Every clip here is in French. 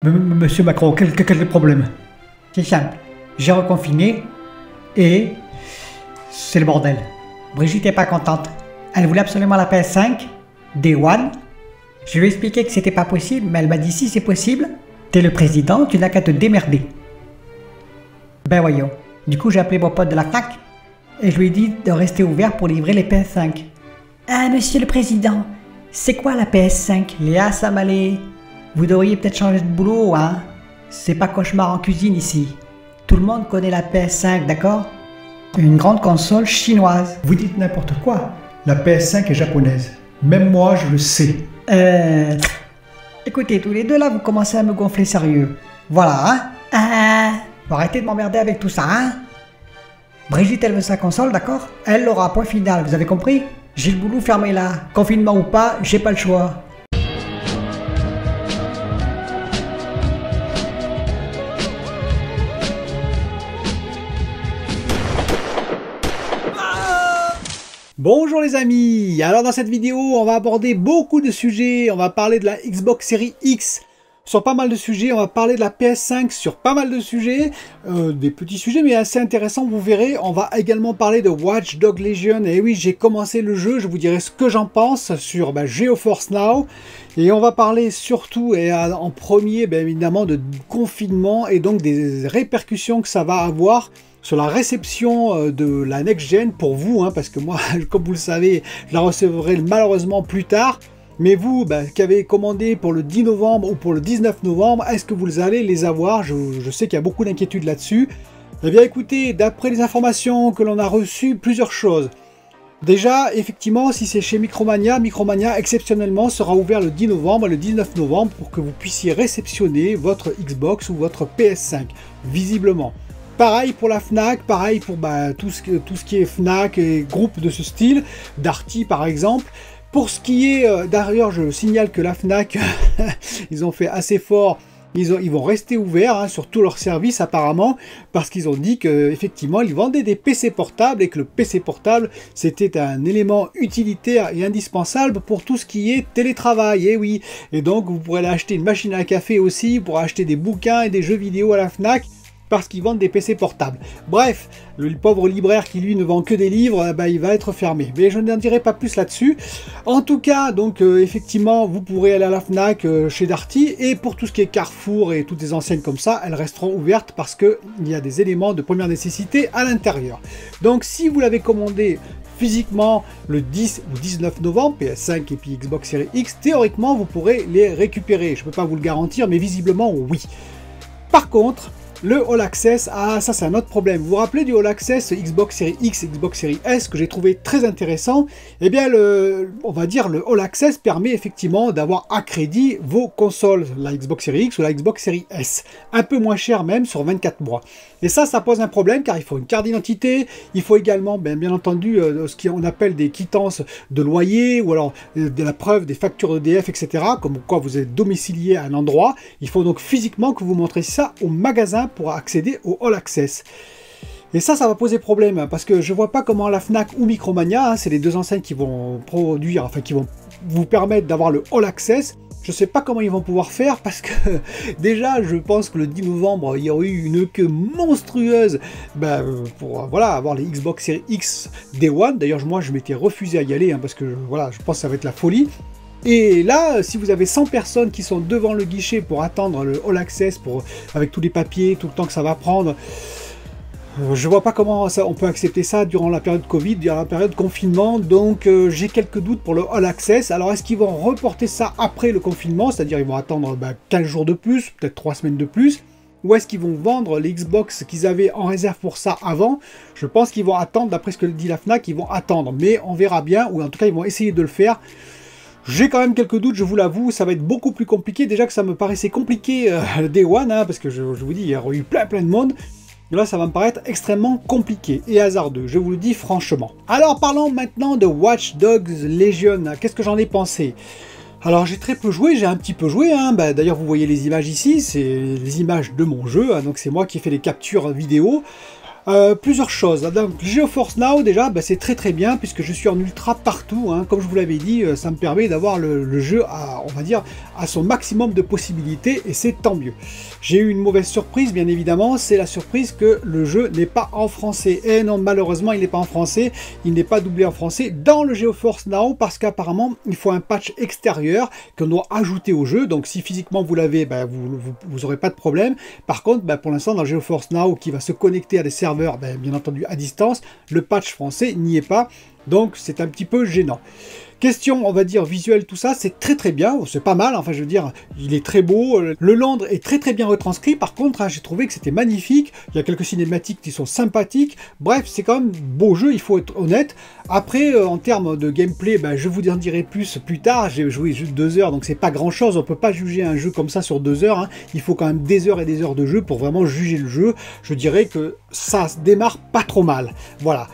Monsieur Macron, quel est le problème? C'est simple, j'ai reconfiné et c'est le bordel. Brigitte n'est pas contente. Elle voulait absolument la PS5, Day One. Je lui ai expliqué que c'était pas possible, mais elle m'a dit si c'est possible, t'es le président, tu n'as qu'à te démerder. Ben voyons. Du coup j'ai appelé mon pote de la fac et je lui ai dit de rester ouvert pour livrer les PS5. Ah monsieur le président, c'est quoi la PS5? Léa Samalé, vous devriez peut-être changer de boulot, hein? C'est pas cauchemar en cuisine ici. Tout le monde connaît la PS5, d'accord? Une grande console chinoise. Vous dites n'importe quoi. La PS5 est japonaise. Même moi, je le sais. Écoutez, tous les deux là, vous commencez à me gonfler sérieux. Voilà, hein? Faut arrêter de m'emmerder avec tout ça, hein? Brigitte, elle veut sa console, d'accord? Elle l'aura, point final, vous avez compris? J'ai le boulot fermé là. Confinement ou pas, j'ai pas le choix. Bonjour les amis, alors dans cette vidéo on va aborder beaucoup de sujets, on va parler de la Xbox Series X sur pas mal de sujets, on va parler de la PS5 sur pas mal de sujets, des petits sujets mais assez intéressants, vous verrez. On va également parler de Watch Dogs Legion, et oui j'ai commencé le jeu, je vous dirai ce que j'en pense sur GeForce Now. Et on va parler surtout et en premier évidemment de confinement et donc des répercussions que ça va avoir sur la réception de la next-gen pour vous, hein, parce que moi, comme vous le savez, je la recevrai malheureusement plus tard. Mais vous, qui avez commandé pour le 10 novembre ou pour le 19 novembre, est-ce que vous allez les avoir? Je sais qu'il y a beaucoup d'inquiétudes là-dessus. Eh bien écoutez, d'après les informations que l'on a reçues, plusieurs choses. Déjà, effectivement, si c'est chez Micromania, Micromania exceptionnellement sera ouvert le 10 novembre et le 19 novembre pour que vous puissiez réceptionner votre Xbox ou votre PS5, visiblement. Pareil pour la Fnac, pareil pour tout ce qui est Fnac et groupes de ce style, Darty par exemple. Pour ce qui est, d'ailleurs je signale que la Fnac, ils ont fait assez fort, ils vont rester ouverts hein, sur tous leurs services apparemment, parce qu'ils ont dit qu'effectivement ils vendaient des PC portables et que le PC portable c'était un élément utilitaire et indispensable pour tout ce qui est télétravail, et oui. Et donc vous pourrez aller acheter une machine à café aussi, pour acheter des bouquins et des jeux vidéo à la Fnac, parce qu'ils vendent des PC portables. Bref, le pauvre libraire qui lui ne vend que des livres, il va être fermé. Mais je n'en dirai pas plus là-dessus. En tout cas, donc effectivement, vous pourrez aller à la Fnac chez Darty, et pour tout ce qui est Carrefour et toutes les enseignes comme ça, elles resteront ouvertes parce qu'il y a des éléments de première nécessité à l'intérieur. Donc si vous l'avez commandé physiquement le 10 ou 19 novembre, PS5 et puis Xbox Series X, théoriquement vous pourrez les récupérer. Je ne peux pas vous le garantir, mais visiblement oui. Par contre, le All Access, ça c'est un autre problème. Vous vous rappelez du All Access Xbox Series X, Xbox Series S que j'ai trouvé très intéressant? Eh bien, on va dire le All Access permet effectivement d'avoir à crédit vos consoles, la Xbox Series X ou la Xbox Series S. Un peu moins cher même sur 24 mois. Et ça pose un problème car il faut une carte d'identité, il faut également bien entendu ce qu'on appelle des quittances de loyer ou alors de la preuve des factures EDF, etc. Comme quoi vous êtes domicilié à un endroit. Il faut donc physiquement que vous montrez ça au magasin pour accéder au All Access. Et ça va poser problème, parce que je vois pas comment la Fnac ou Micromania, hein, c'est les deux enseignes qui vont produire, enfin qui vont vous permettre d'avoir le All Access. Je sais pas comment ils vont pouvoir faire, parce que déjà je pense que le 10 novembre il y aurait eu une queue monstrueuse pour voilà, avoir les Xbox Series X Day One. D'ailleurs moi je m'étais refusé à y aller, hein, parce que voilà, je pense que ça va être la folie. Et là, si vous avez 100 personnes qui sont devant le guichet pour attendre le All Access, avec tous les papiers, tout le temps que ça va prendre, je vois pas comment on peut accepter ça durant la période Covid, durant la période confinement. Donc j'ai quelques doutes pour le All Access. Alors est-ce qu'ils vont reporter ça après le confinement, c'est-à-dire ils vont attendre 15 jours de plus, peut-être 3 semaines de plus, ou est-ce qu'ils vont vendre les Xbox qu'ils avaient en réserve pour ça avant? Je pense qu'ils vont attendre, d'après ce que dit la Fnac, ils vont attendre, mais on verra bien, ou en tout cas ils vont essayer de le faire. J'ai quand même quelques doutes, je vous l'avoue, ça va être beaucoup plus compliqué. Déjà que ça me paraissait compliqué le Day One, hein, parce que je vous dis, il y a eu plein de monde. Là, ça va me paraître extrêmement compliqué et hasardeux, je vous le dis franchement. Alors, parlons maintenant de Watch Dogs Legion. Qu'est-ce que j'en ai pensé? Alors, j'ai très peu joué, j'ai un petit peu joué. Hein. D'ailleurs, vous voyez les images ici, c'est les images de mon jeu. Hein, donc, c'est moi qui ai fait les captures vidéo. Plusieurs choses. Donc GeoForce Now déjà, bah, c'est très bien puisque je suis en ultra partout, hein. Comme je vous l'avais dit, ça me permet d'avoir le jeu à, on va dire, à son maximum de possibilités et c'est tant mieux. J'ai eu une mauvaise surprise bien évidemment, c'est la surprise que le jeu n'est pas en français. Et non, malheureusement il n'est pas en français, il n'est pas doublé en français dans le GeoForce Now parce qu'apparemment il faut un patch extérieur qu'on doit ajouter au jeu. Donc si physiquement vous l'avez, bah, vous aurez pas de problème. Par contre, bah, pour l'instant dans le GeoForce Now qui va se connecter à des serveurs bien entendu à distance, le patch français n'y est pas, donc c'est un petit peu gênant. Question, on va dire, visuelle, tout ça, c'est très bien, c'est pas mal, enfin je veux dire, il est très beau, le land est très bien retranscrit, par contre, hein, j'ai trouvé que c'était magnifique, il y a quelques cinématiques qui sont sympathiques, bref, c'est quand même beau jeu, il faut être honnête. Après, en termes de gameplay, ben, je vous en dirai plus tard, j'ai joué juste 2 heures, donc c'est pas grand chose, on peut pas juger un jeu comme ça sur 2 heures, hein. Il faut quand même des heures et des heures de jeu pour vraiment juger le jeu, je dirais que ça se démarre pas trop mal, voilà.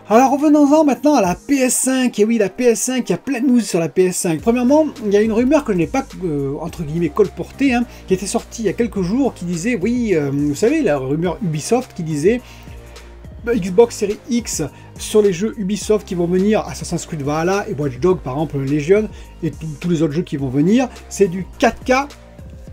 Alors revenons-en maintenant à la PS5, et oui la PS5, il y a plein de news sur la PS5. Premièrement, il y a une rumeur que je n'ai pas, entre guillemets, colportée, hein, qui était sortie il y a quelques jours, qui disait, oui, vous savez, la rumeur Ubisoft qui disait, Xbox Series X sur les jeux Ubisoft qui vont venir, Assassin's Creed Valhalla et Watch Dogs par exemple, Legion, et tous les autres jeux qui vont venir, c'est du 4K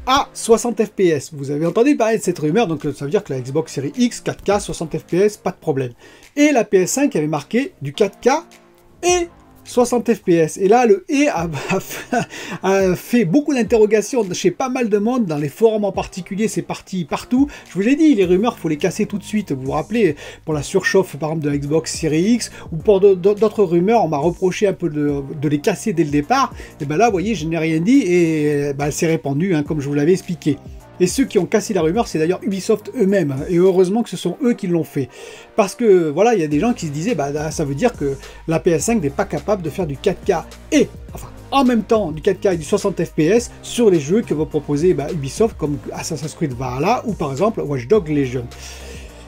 à 60 fps. Vous avez entendu parler de cette rumeur, donc ça veut dire que la Xbox Series X, 4K, 60 fps, pas de problème. Et la PS5 avait marqué du 4K et 60 fps. Et là, le « et » a fait beaucoup d'interrogations chez pas mal de monde, dans les forums en particulier, c'est parti partout. Je vous l'ai dit, les rumeurs, il faut les casser tout de suite. Vous vous rappelez, pour la surchauffe, par exemple, de la Xbox Series X, ou pour d'autres rumeurs, on m'a reproché un peu de les casser dès le départ. Et ben là, vous voyez, je n'ai rien dit, et ben, elle s'est répandue, hein, comme je vous l'avais expliqué. Et ceux qui ont cassé la rumeur, c'est d'ailleurs Ubisoft eux-mêmes. Et heureusement que ce sont eux qui l'ont fait. Parce que, voilà, il y a des gens qui se disaient, bah, ça veut dire que la PS5 n'est pas capable de faire du 4K et, enfin, en même temps, du 4K et du 60 fps sur les jeux que va proposer Ubisoft, comme Assassin's Creed Valhalla, ou par exemple Watch Dogs Legion.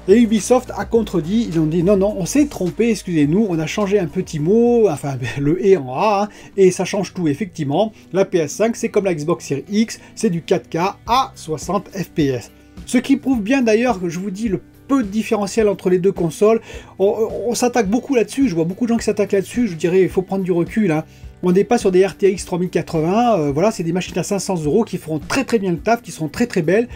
Et Ubisoft a contredit, ils ont dit non, on s'est trompé, excusez-nous, on a changé un petit mot, enfin le « et » en A, hein, et ça change tout, effectivement. La PS5, c'est comme la Xbox Series X, c'est du 4K à 60 fps. Ce qui prouve bien d'ailleurs, je vous dis, le peu de différentiel entre les deux consoles. On s'attaque beaucoup là-dessus, je vois beaucoup de gens qui s'attaquent là-dessus, je dirais, il faut prendre du recul, hein. On n'est pas sur des RTX 3080, voilà, c'est des machines à 500 € qui feront très bien le taf, qui seront très belles.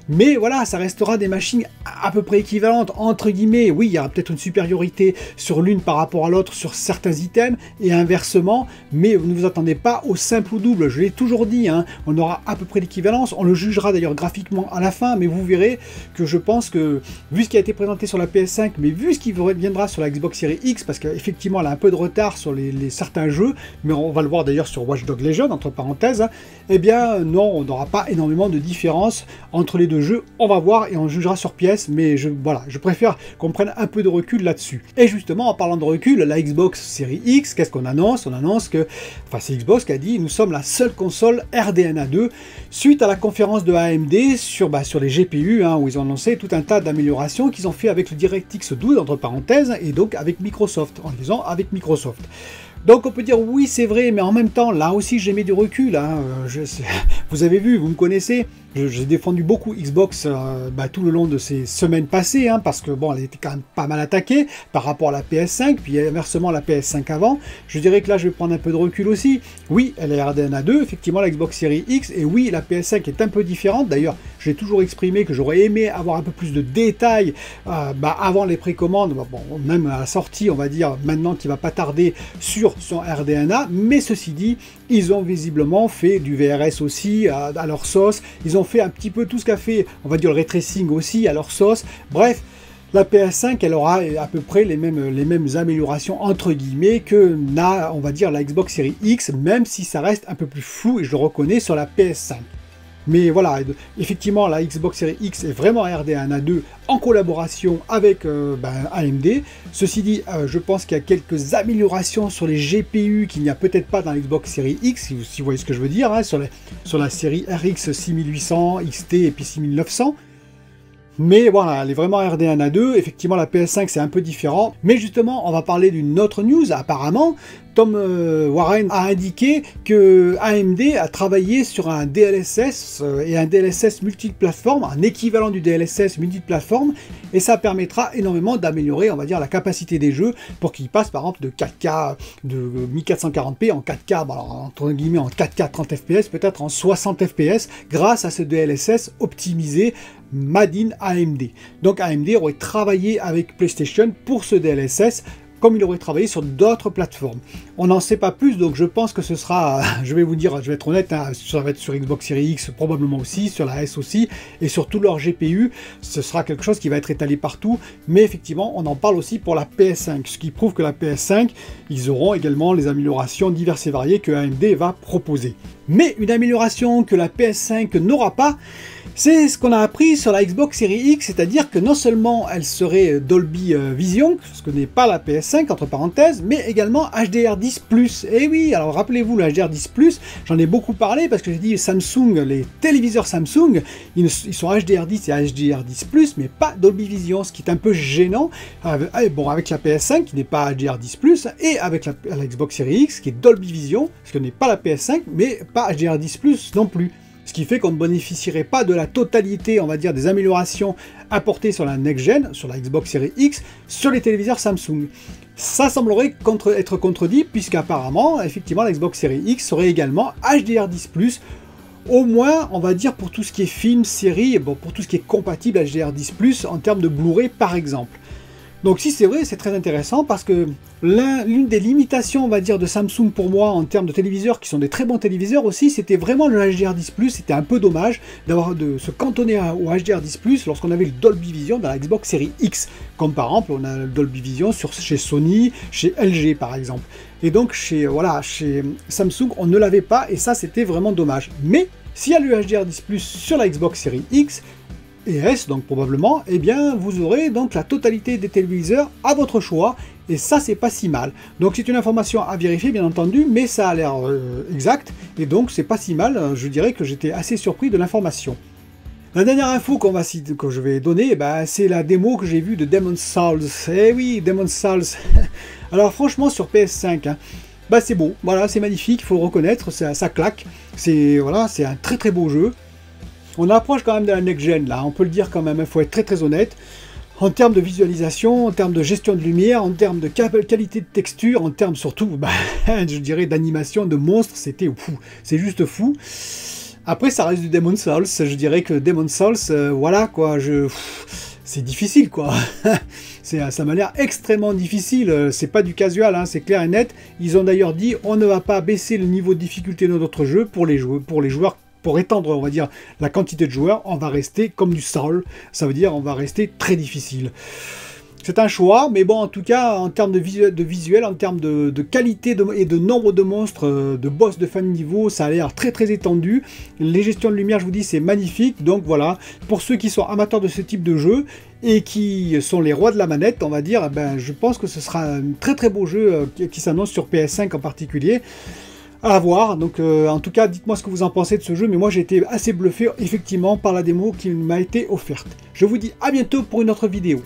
Mais voilà, ça restera des machines à peu près équivalentes, entre guillemets. Oui, il y aura peut-être une supériorité sur l'une par rapport à l'autre sur certains items, et inversement, mais ne vous attendez pas au simple ou double. Je l'ai toujours dit, hein, on aura à peu près l'équivalence. On le jugera d'ailleurs graphiquement à la fin, mais vous verrez que je pense que, vu ce qui a été présenté sur la PS5, mais vu ce qui viendra sur la Xbox Series X, parce qu'effectivement, elle a un peu de retard sur certains jeux, mais on va le voir d'ailleurs sur Watch Dogs Legion, entre parenthèses, hein, eh bien non, on n'aura pas énormément de différence entre les deux jeux, on va voir et on jugera sur pièce, mais voilà, je préfère qu'on prenne un peu de recul là-dessus. Et justement, en parlant de recul, la Xbox Series X, qu'est-ce qu'on annonce? On annonce que, enfin c'est Xbox qui a dit, nous sommes la seule console RDNA 2, suite à la conférence de AMD sur les GPU, hein, où ils ont annoncé tout un tas d'améliorations qu'ils ont fait avec le DirectX 12, entre parenthèses, et donc avec Microsoft, en disant avec Microsoft. Donc on peut dire oui c'est vrai, mais en même temps là aussi j'ai mis du recul, hein. Vous avez vu, vous me connaissez, j'ai défendu beaucoup Xbox tout le long de ces semaines passées, hein, parce que bon, elle était quand même pas mal attaquée par rapport à la PS5, puis inversement la PS5 avant. Je dirais que là je vais prendre un peu de recul aussi. Oui, elle est RDNA 2, effectivement la Xbox Series X, et oui la PS5 est un peu différente. D'ailleurs j'ai toujours exprimé que j'aurais aimé avoir un peu plus de détails avant les précommandes, bon, même à la sortie on va dire maintenant qui va pas tarder sur son RDNA, mais ceci dit, ils ont visiblement fait du VRS aussi à leur sauce, ils ont fait un petit peu tout ce qu'a fait, on va dire, le ray tracing aussi à leur sauce. Bref, la PS5, elle aura à peu près les mêmes améliorations, entre guillemets, que n'a, on va dire, la Xbox Series X, même si ça reste un peu plus flou, et je le reconnais, sur la PS5. Mais voilà, effectivement, la Xbox Series X est vraiment RDNA 2 en collaboration avec AMD. Ceci dit, je pense qu'il y a quelques améliorations sur les GPU qu'il n'y a peut-être pas dans la Xbox Series X, si vous voyez ce que je veux dire, hein, sur la série RX 6800, XT et puis 6900. Mais voilà, elle est vraiment RDNA 2, effectivement la PS5 c'est un peu différent. Mais justement, on va parler d'une autre news, apparemment, Tom Warren a indiqué que AMD a travaillé sur un DLSS et un DLSS multiplateforme, un équivalent du DLSS multiplateforme, et ça permettra énormément d'améliorer, on va dire, la capacité des jeux pour qu'ils passent par exemple de 4K, de 1440p en 4K, bon, alors, entre guillemets en 4K 30 fps, peut-être en 60 fps, grâce à ce DLSS optimisé Made in AMD. Donc AMD aurait travaillé avec PlayStation pour ce DLSS, comme il aurait travaillé sur d'autres plateformes. On n'en sait pas plus, donc je pense que ce sera, je vais vous dire, je vais être honnête, hein, ça va être sur Xbox Series X probablement aussi, sur la S aussi, et sur tout leur GPU, ce sera quelque chose qui va être étalé partout, mais effectivement, on en parle aussi pour la PS5, ce qui prouve que la PS5, ils auront également les améliorations diverses et variées que AMD va proposer. Mais une amélioration que la PS5 n'aura pas, c'est ce qu'on a appris sur la Xbox Series X, c'est-à-dire que non seulement elle serait Dolby Vision, ce que n'est pas la PS5 entre parenthèses, mais également HDR10+. Et oui, alors rappelez-vous le HDR10+, j'en ai beaucoup parlé parce que j'ai dit Samsung, les téléviseurs Samsung, ils sont HDR10 et HDR10+, mais pas Dolby Vision, ce qui est un peu gênant. Bon, avec la PS5 qui n'est pas HDR10+, et avec la Xbox Series X qui est Dolby Vision, ce que n'est pas la PS5, mais pas HDR10+ non plus. Ce qui fait qu'on ne bénéficierait pas de la totalité, on va dire, des améliorations apportées sur la next-gen, sur la Xbox Series X, sur les téléviseurs Samsung. Ça semblerait être contredit, puisqu'apparemment, effectivement, la Xbox Series X serait également HDR10+, au moins, on va dire, pour tout ce qui est film, série, bon, pour tout ce qui est compatible HDR10+, en termes de Blu-ray, par exemple. Donc si c'est vrai, c'est très intéressant parce que l'une des limitations, on va dire, de Samsung pour moi en termes de téléviseurs, qui sont des très bons téléviseurs aussi, c'était vraiment le HDR10+, c'était un peu dommage de se cantonner au HDR10+, lorsqu'on avait le Dolby Vision dans la Xbox Series X, comme par exemple, on a le Dolby Vision chez Sony, chez LG par exemple. Et donc chez Samsung, on ne l'avait pas, et ça c'était vraiment dommage. Mais s'il y a le HDR10+, sur la Xbox Series X, et S, donc probablement, eh bien vous aurez donc la totalité des téléviseurs à votre choix, et ça c'est pas si mal. Donc c'est une information à vérifier bien entendu, mais ça a l'air exact, et donc c'est pas si mal, je dirais que j'étais assez surpris de l'information. La dernière info que je vais donner, bah, c'est la démo que j'ai vue de Demon's Souls. Eh oui, Demon's Souls. Alors franchement sur PS5, hein, bah c'est beau, voilà, c'est magnifique, il faut le reconnaître, ça claque, voilà, c'est un très très beau jeu. On approche quand même de la next-gen, là, on peut le dire quand même, il faut être très très honnête. En termes de visualisation, en termes de gestion de lumière, en termes de qualité de texture, en termes surtout, bah, je dirais, d'animation, de monstres, c'était fou. C'est juste fou. Après, ça reste du Demon's Souls. Je dirais que Demon's Souls, voilà, quoi, c'est difficile, quoi. Ça m'a l'air extrêmement difficile. C'est pas du casual, hein, c'est clair et net. Ils ont d'ailleurs dit, on ne va pas baisser le niveau de difficulté de notre jeu pour les joueurs. Pour étendre, on va dire, la quantité de joueurs, on va rester comme du Soul. Ça veut dire on va rester très difficile. C'est un choix, mais bon, en tout cas, en termes de visuel, en termes de qualité et de nombre de monstres, de boss de fin de niveau, ça a l'air très très étendu. Les gestions de lumière, je vous dis, c'est magnifique. Donc voilà, pour ceux qui sont amateurs de ce type de jeu et qui sont les rois de la manette, on va dire, ben, je pense que ce sera un très très beau jeu qui s'annonce sur PS5 en particulier. À voir, donc en tout cas dites-moi ce que vous en pensez de ce jeu, mais moi j'ai été assez bluffé effectivement par la démo qui m'a été offerte. Je vous dis à bientôt pour une autre vidéo.